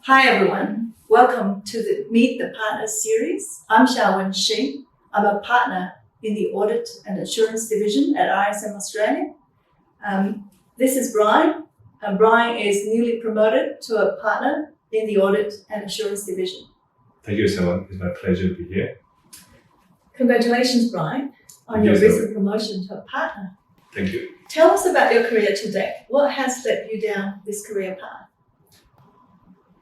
Hi everyone, welcome to the Meet the Partners series. I'm Xiaowen Shi. I'm a partner in the Audit and Assurance Division at RSM Australia. This is Bryan. Bryan is newly promoted to a partner in the Audit and Assurance Division. Thank you, Xiaowen. It's my pleasure to be here. Congratulations, Bryan, on your recent promotion to a partner. Thank you. Tell us about your career today. What has led you down this career path?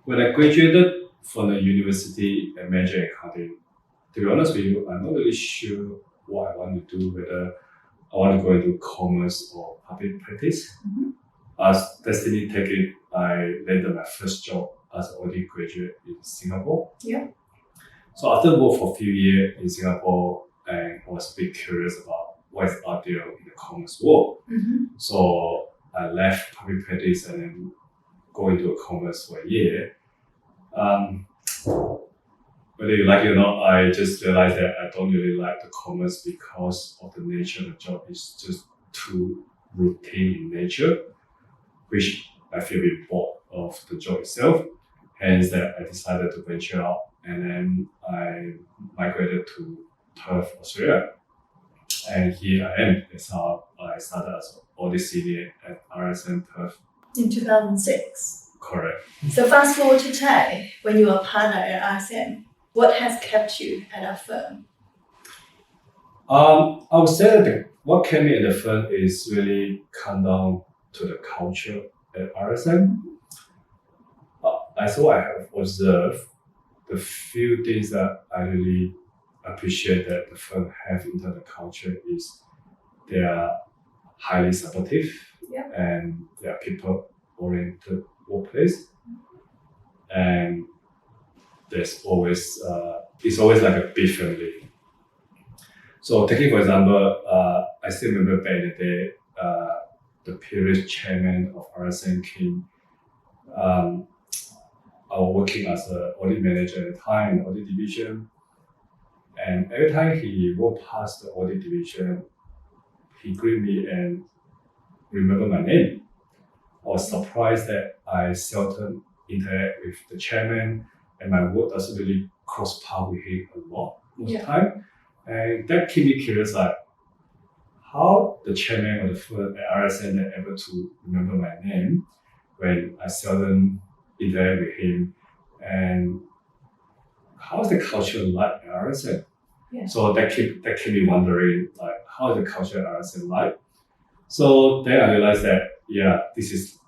When I graduated from the university and majored in accounting, to be honest with you, I'm not really sure what I want to do, whether I want to go into commerce or public practice. Mm-hmm. As destiny take it, I landed my first job as an audit graduate in Singapore. Yeah. So after work for a few years in Singapore, I was a bit curious about what is out there in the commerce world. Mm-hmm. So I left public practice and then go into a commerce for a year. Whether you like it or not, I just realized that I don't really like the commerce because of the nature of the job is just too routine in nature, which I feel a bit bored of the job itself. Hence that I decided to venture out and then I migrated to Perth, Australia. And here I am. That's how I started as audit senior at RSM Perth. In 2006. Correct. So fast forward to today, when you are a partner at RSM, what has kept you at our firm? I would say that what kept me at the firm is really come down to the culture at RSM. As what I have observed, the few things that I really appreciate that the firm have in terms of culture is they are highly supportive. Yeah. And they are people-oriented workplace. And there's always, it's always like a big family. So taking for example, I still remember back in the day, the previous chairman of RSM came. I was working as an audit manager at the time in the audit division. And every time he walked past the audit division, he greeted me and remember my name. I was surprised that I seldom interact with the chairman and my work doesn't really cross paths with him a lot most of the time. And that kept me curious, like how the chairman of the firm at RSM is able to remember my name when I seldom interact with him, and how's the culture like at RSM? Yeah. So that kept me wondering, like how is the culture at RSM like? So then I realized that this is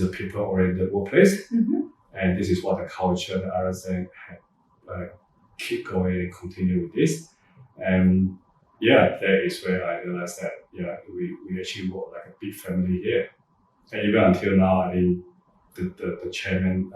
a people-oriented workplace, Mm-hmm. and this is what the culture that RSM keep going and continue with this. And that is where I realized that we actually work like a big family here. And even until now, I mean, the chairman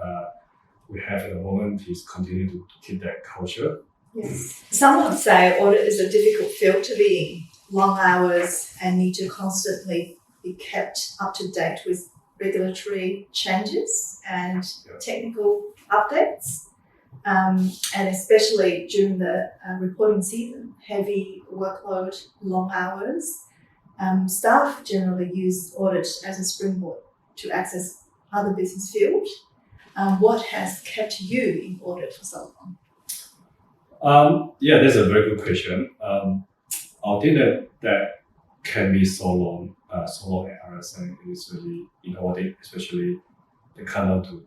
we have at the moment, he's continuing to keep that culture. Yes. Some would say audit is a difficult field to be in. Long hours and need to constantly be kept up to date with regulatory changes and technical updates. And especially during the reporting season, heavy workload, long hours. Staff generally use audit as a springboard to access other business fields. What has kept you in audit for so long? That's a very good question. I think that can be so long at RSM is really in audit, especially they come down to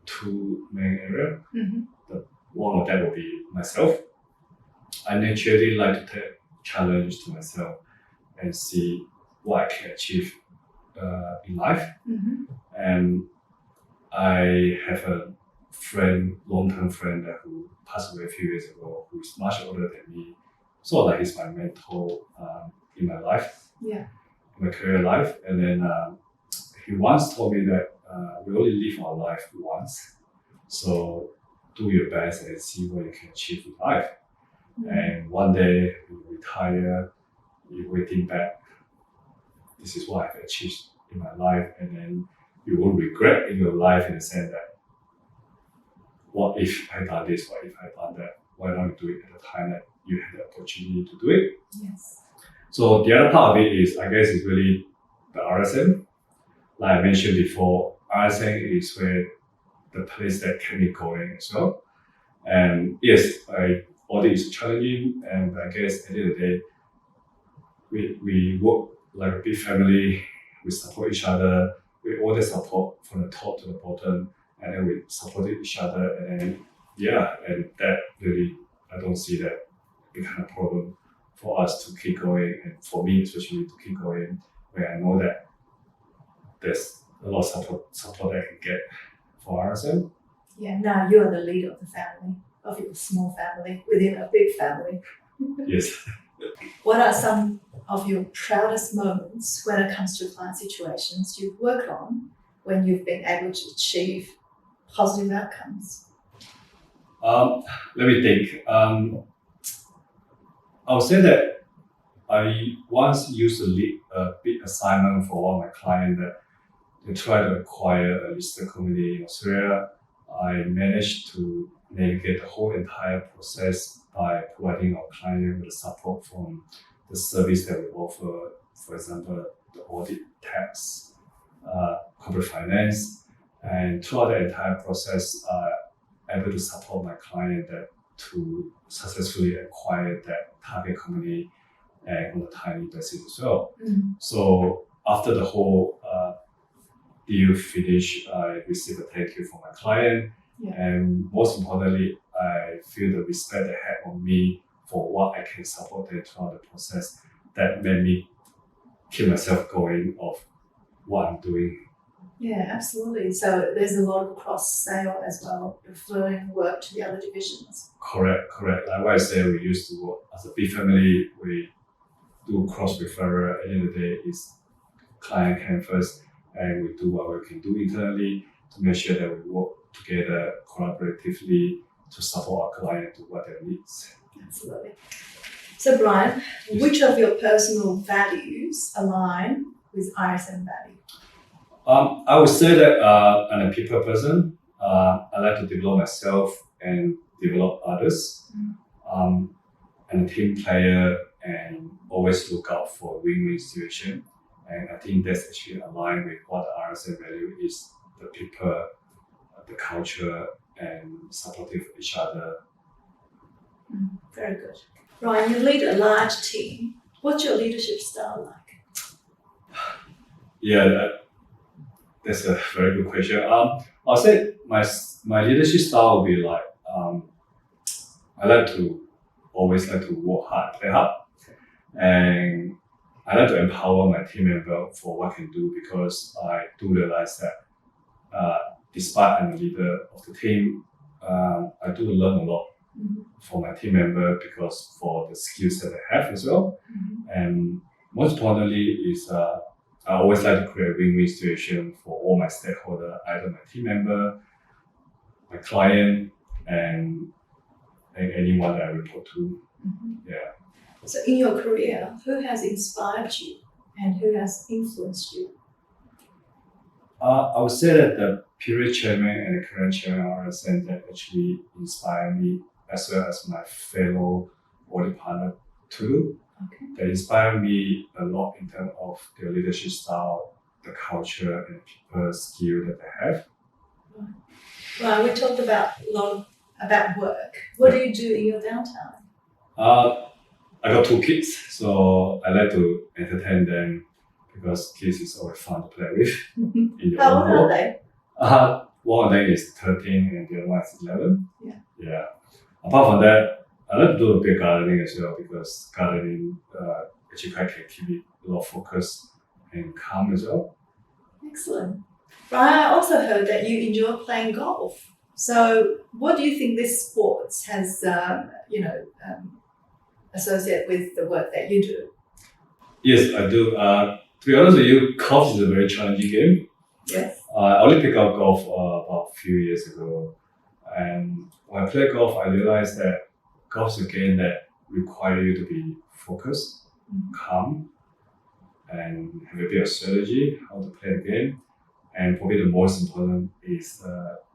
two main areas. Mm-hmm. One of them will be myself. I naturally like to take challenge to myself and see what I can achieve in life. Mm-hmm. And I have a long-term friend who passed away a few years ago, who is much older than me. So like he's my mentor in my life, in my career life. And then he once told me that we only live our life once. So do your best and see what you can achieve in life. Mm-hmm. And one day you retire, you're waiting back, this is what I've achieved in my life. And then you won't regret in your life in the sense that, what if I done this? What if I done that? Why don't you do it at the time that you had the opportunity to do it? Yes. So the other part of it is, I guess, is really the RSM. Like I mentioned before, RSM is where the place that kept me going as well. And yes, audit is challenging, and I guess at the end of the day, we work like a big family. We support each other. We always support from the top to the bottom, and then we support each other. And then and that really, I don't see that become a problem for us to keep going, and for me especially to keep going, where I know that there's a lot of support I can get for RSM. Yeah, now you are the leader of the family, of your small family within a big family. Yes. What are some of your proudest moments when it comes to client situations you've worked on when you've been able to achieve positive outcomes? Let me think. I would say that I once used to lead a big assignment for one of my clients that they tried to acquire a listed company in Australia. I managed to navigate the whole entire process by providing our client with the support from the service that we offer, for example, the audit, tax, corporate finance, and throughout the entire process, able to support my client to successfully acquire that target company and on a timely basis as well. Mm. So after the whole deal finished, I received a thank you from my client, and most importantly, I feel the respect they had on me for what I can support them throughout the process. That made me keep myself going of what I'm doing. Yeah, absolutely. So there's a lot of cross sale as well, referring work to the other divisions. Correct. Like what I said, we used to work as a big family. We do cross referral. At the end of the day, is client came first, and we do what we can do internally to make sure that we work together collaboratively to support our client to what their needs. Absolutely. So Bryan, Yes. which of your personal values align with RSM value? I would say that I'm a people person. I like to develop myself and develop others. I'm a team player and always look out for win-win situation. And I think that's actually aligned with what the RSM value is: the people, the culture, and supportive of each other. Very good. Bryan, you lead a large team. What's your leadership style like? Yeah, that's a very good question. I'll say my leadership style will be like I always like to work hard, play hard, and I like to empower my team member for what I can do, because I do realize that despite I'm the leader of the team, I do learn a lot from my team member because for the skills that I have as well. And most importantly is I always like to create a win-win situation for all my stakeholders, either my team member, my client, and anyone that I report to. Yeah. So in your career, who has inspired you and who has influenced you? I would say that the period chairman and the current chairman of RSM that actually inspire me, as well as my fellow audit partner too. Okay. They inspire me a lot in terms of their leadership style, the culture, and people skill that they have. Well, we talked about a lot about work. What do you do in your downtime? I got 2 kids, so I like to entertain them because kids is always fun to play with. In the How old own are world. they? One of them is 13 and the other one is 11. Yeah. Apart from that, I like to do a bit gardening as well, because gardening actually can keep me a lot of focus and calm as well. Excellent. Bryan, I also heard that you enjoy playing golf. So what do you think this sport has, associated with the work that you do? Yes, I do. To be honest with you, golf is a very challenging game. Yes. I only picked up golf about a few years ago. And when I play golf, I realized that golf is a game that requires you to be focused, calm, and have a bit of strategy how to play the game. And probably the most important is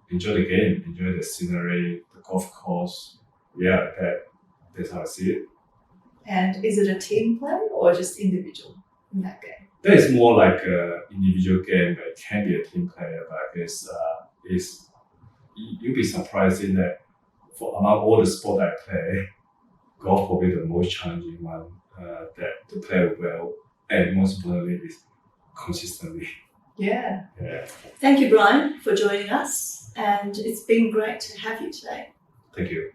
enjoy the game, enjoy the scenery, the golf course. Yeah, that's how I see it. And is it a team play or just individual in that game? That is more like an individual game, but it can be a team player. But I guess you'll be surprised in that for among all the sport I play, golf will be the most challenging one that to play well, and most importantly is consistently. Yeah. Yeah. Thank you, Bryan, for joining us, and it's been great to have you today. Thank you.